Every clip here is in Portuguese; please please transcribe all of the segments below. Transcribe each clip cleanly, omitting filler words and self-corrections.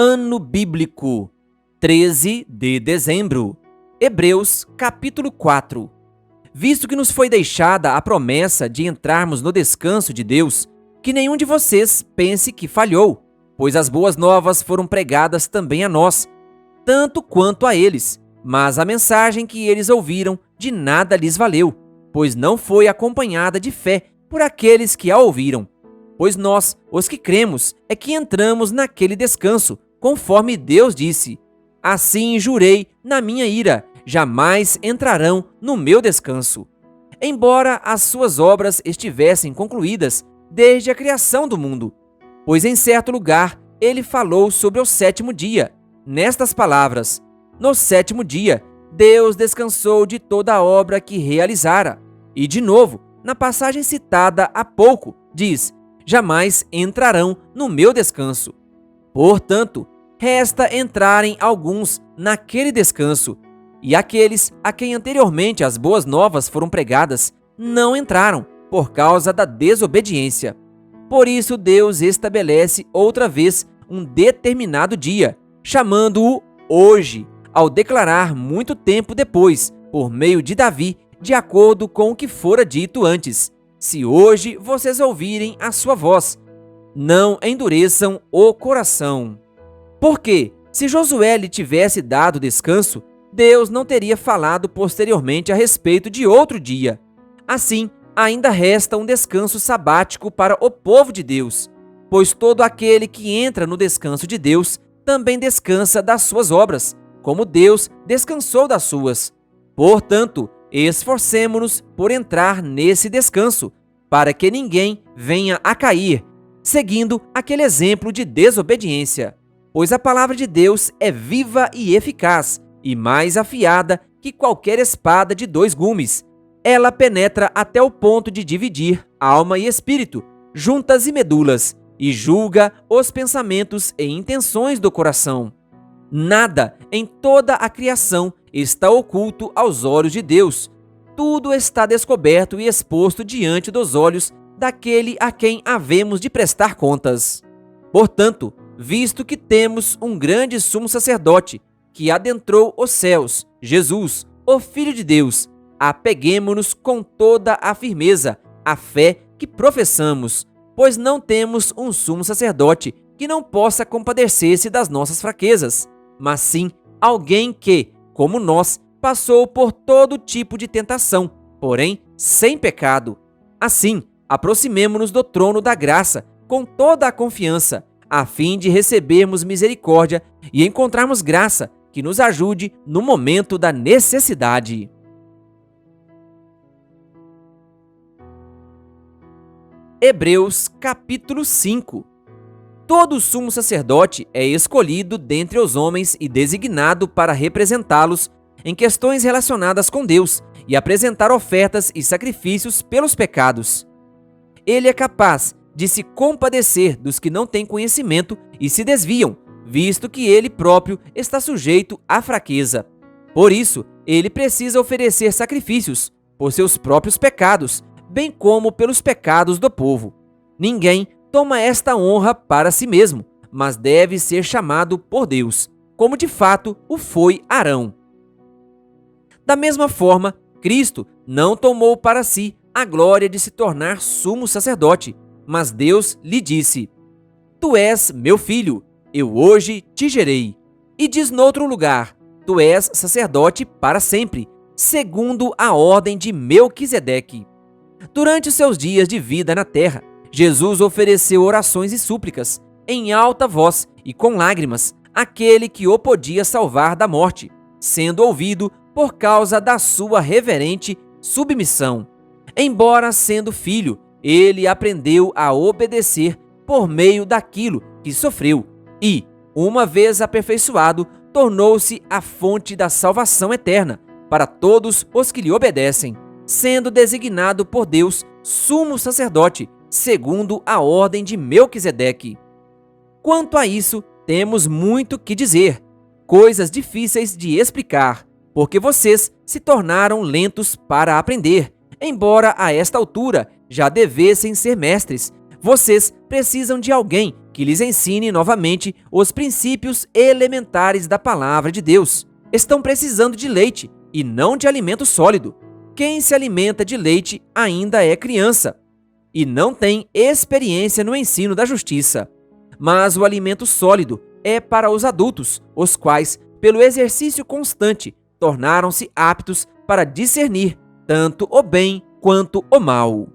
Ano Bíblico, 13 de dezembro. Hebreus, capítulo 4. Visto que nos foi deixada a promessa de entrarmos no descanso de Deus, que nenhum de vocês pense que falhou, pois as boas novas foram pregadas também a nós, tanto quanto a eles, mas a mensagem que eles ouviram de nada lhes valeu, pois não foi acompanhada de fé por aqueles que a ouviram. Pois nós, os que cremos, é que entramos naquele descanso, conforme Deus disse: assim jurei na minha ira, jamais entrarão no meu descanso. Embora as suas obras estivessem concluídas desde a criação do mundo. Pois em certo lugar ele falou sobre o sétimo dia, nestas palavras: no sétimo dia, Deus descansou de toda a obra que realizara. E de novo, na passagem citada há pouco, diz: jamais entrarão no meu descanso. Portanto, resta entrarem alguns naquele descanso, e aqueles a quem anteriormente as boas novas foram pregadas não entraram por causa da desobediência. Por isso Deus estabelece outra vez um determinado dia, chamando-o hoje, ao declarar muito tempo depois, por meio de Davi, de acordo com o que fora dito antes: se hoje vocês ouvirem a sua voz, não endureçam o coração. Porque, se Josué lhe tivesse dado descanso, Deus não teria falado posteriormente a respeito de outro dia. Assim, ainda resta um descanso sabático para o povo de Deus, pois todo aquele que entra no descanso de Deus também descansa das suas obras, como Deus descansou das suas. Portanto, esforcemo-nos por entrar nesse descanso, para que ninguém venha a cair, seguindo aquele exemplo de desobediência. Pois a palavra de Deus é viva e eficaz, e mais afiada que qualquer espada de dois gumes. Ela penetra até o ponto de dividir alma e espírito, juntas e medulas, e julga os pensamentos e intenções do coração. Nada em toda a criação está oculto aos olhos de Deus. Tudo está descoberto e exposto diante dos olhos daquele a quem havemos de prestar contas. Portanto, visto que temos um grande sumo sacerdote que adentrou os céus, Jesus, o Filho de Deus, apeguemo-nos com toda a firmeza à fé que professamos, pois não temos um sumo sacerdote que não possa compadecer-se das nossas fraquezas, mas sim alguém que, como nós, passou por todo tipo de tentação, porém sem pecado. Assim, aproximemo-nos do trono da graça com toda a confiança, a fim de recebermos misericórdia e encontrarmos graça que nos ajude no momento da necessidade. Hebreus capítulo 5. Todo sumo sacerdote é escolhido dentre os homens e designado para representá-los em questões relacionadas com Deus e apresentar ofertas e sacrifícios pelos pecados. Ele é capaz de se compadecer dos que não têm conhecimento e se desviam, visto que ele próprio está sujeito à fraqueza. Por isso, ele precisa oferecer sacrifícios por seus próprios pecados, bem como pelos pecados do povo. Ninguém toma esta honra para si mesmo, mas deve ser chamado por Deus, como de fato o foi Arão. Da mesma forma, Cristo não tomou para si a glória de se tornar sumo sacerdote, mas Deus lhe disse: tu és meu filho, eu hoje te gerei. E diz noutro lugar: tu és sacerdote para sempre, segundo a ordem de Melquisedeque. Durante os seus dias de vida na terra, Jesus ofereceu orações e súplicas, em alta voz e com lágrimas, àquele que o podia salvar da morte, sendo ouvido por causa da sua reverente submissão. Embora sendo filho, ele aprendeu a obedecer por meio daquilo que sofreu e, uma vez aperfeiçoado, tornou-se a fonte da salvação eterna para todos os que lhe obedecem, sendo designado por Deus sumo sacerdote, segundo a ordem de Melquisedeque. Quanto a isso, temos muito que dizer, coisas difíceis de explicar, porque vocês se tornaram lentos para aprender. Embora a esta altura já devessem ser mestres, vocês precisam de alguém que lhes ensine novamente os princípios elementares da palavra de Deus. Estão precisando de leite e não de alimento sólido. Quem se alimenta de leite ainda é criança e não tem experiência no ensino da justiça. Mas o alimento sólido é para os adultos, os quais, pelo exercício constante, tornaram-se aptos para discernir tanto o bem quanto o mal.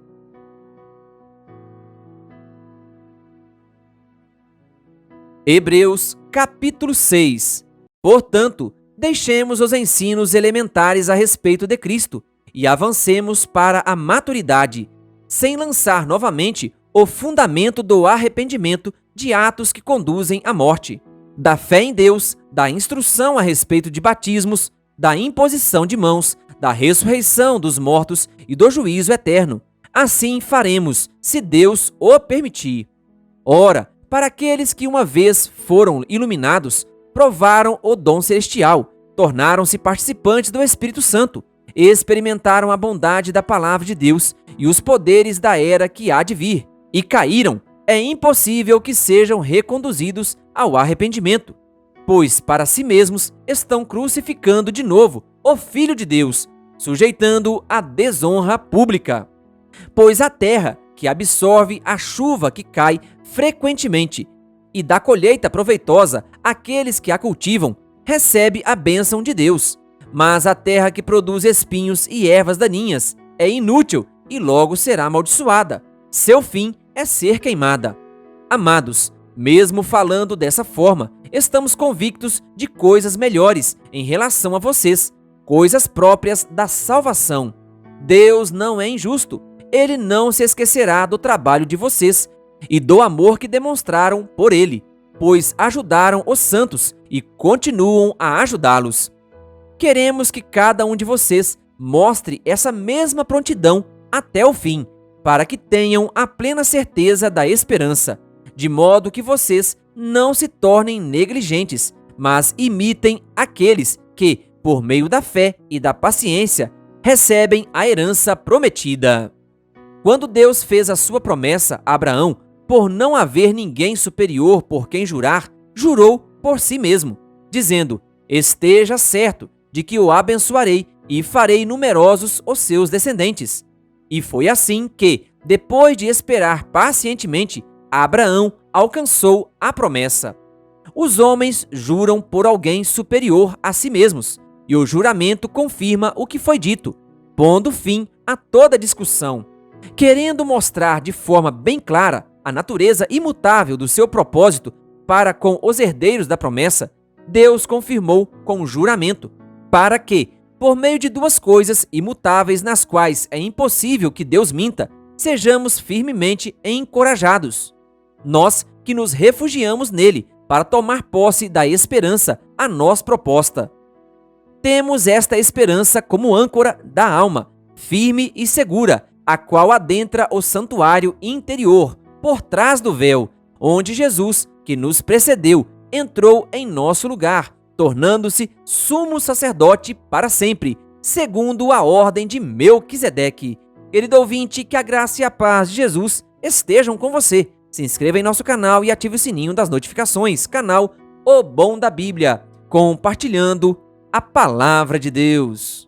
Hebreus, capítulo 6. Portanto, deixemos os ensinos elementares a respeito de Cristo e avancemos para a maturidade, sem lançar novamente o fundamento do arrependimento de atos que conduzem à morte, da fé em Deus, da instrução a respeito de batismos, da imposição de mãos, da ressurreição dos mortos e do juízo eterno. Assim faremos, se Deus o permitir. Ora, para aqueles que uma vez foram iluminados, provaram o dom celestial, tornaram-se participantes do Espírito Santo, experimentaram a bondade da palavra de Deus e os poderes da era que há de vir, e caíram, é impossível que sejam reconduzidos ao arrependimento, pois para si mesmos estão crucificando de novo o Filho de Deus, sujeitando-o à desonra pública. Pois a terra, que absorve a chuva que cai frequentemente e dá colheita proveitosa àqueles que a cultivam, recebe a bênção de Deus. Mas a terra que produz espinhos e ervas daninhas é inútil e logo será amaldiçoada. Seu fim é ser queimada. Amados, mesmo falando dessa forma, estamos convictos de coisas melhores em relação a vocês, coisas próprias da salvação. Deus não é injusto. Ele não se esquecerá do trabalho de vocês e do amor que demonstraram por ele, pois ajudaram os santos e continuam a ajudá-los. Queremos que cada um de vocês mostre essa mesma prontidão até o fim, para que tenham a plena certeza da esperança, de modo que vocês não se tornem negligentes, mas imitem aqueles que, por meio da fé e da paciência, recebem a herança prometida. Quando Deus fez a sua promessa a Abraão, por não haver ninguém superior por quem jurar, jurou por si mesmo, dizendo: esteja certo de que o abençoarei e farei numerosos os seus descendentes. E foi assim que, depois de esperar pacientemente, Abraão alcançou a promessa. Os homens juram por alguém superior a si mesmos, e o juramento confirma o que foi dito, pondo fim a toda discussão. Querendo mostrar de forma bem clara a natureza imutável do seu propósito para com os herdeiros da promessa, Deus confirmou com o juramento, para que, por meio de duas coisas imutáveis nas quais é impossível que Deus minta, sejamos firmemente encorajados. Nós que nos refugiamos nele para tomar posse da esperança a nós proposta. Temos esta esperança como âncora da alma, firme e segura, a qual adentra o santuário interior, por trás do véu, onde Jesus, que nos precedeu, entrou em nosso lugar, tornando-se sumo sacerdote para sempre, segundo a ordem de Melquisedeque. Querido ouvinte, que a graça e a paz de Jesus estejam com você. Se inscreva em nosso canal e ative o sininho das notificações. Canal O Bom da Bíblia, compartilhando a Palavra de Deus.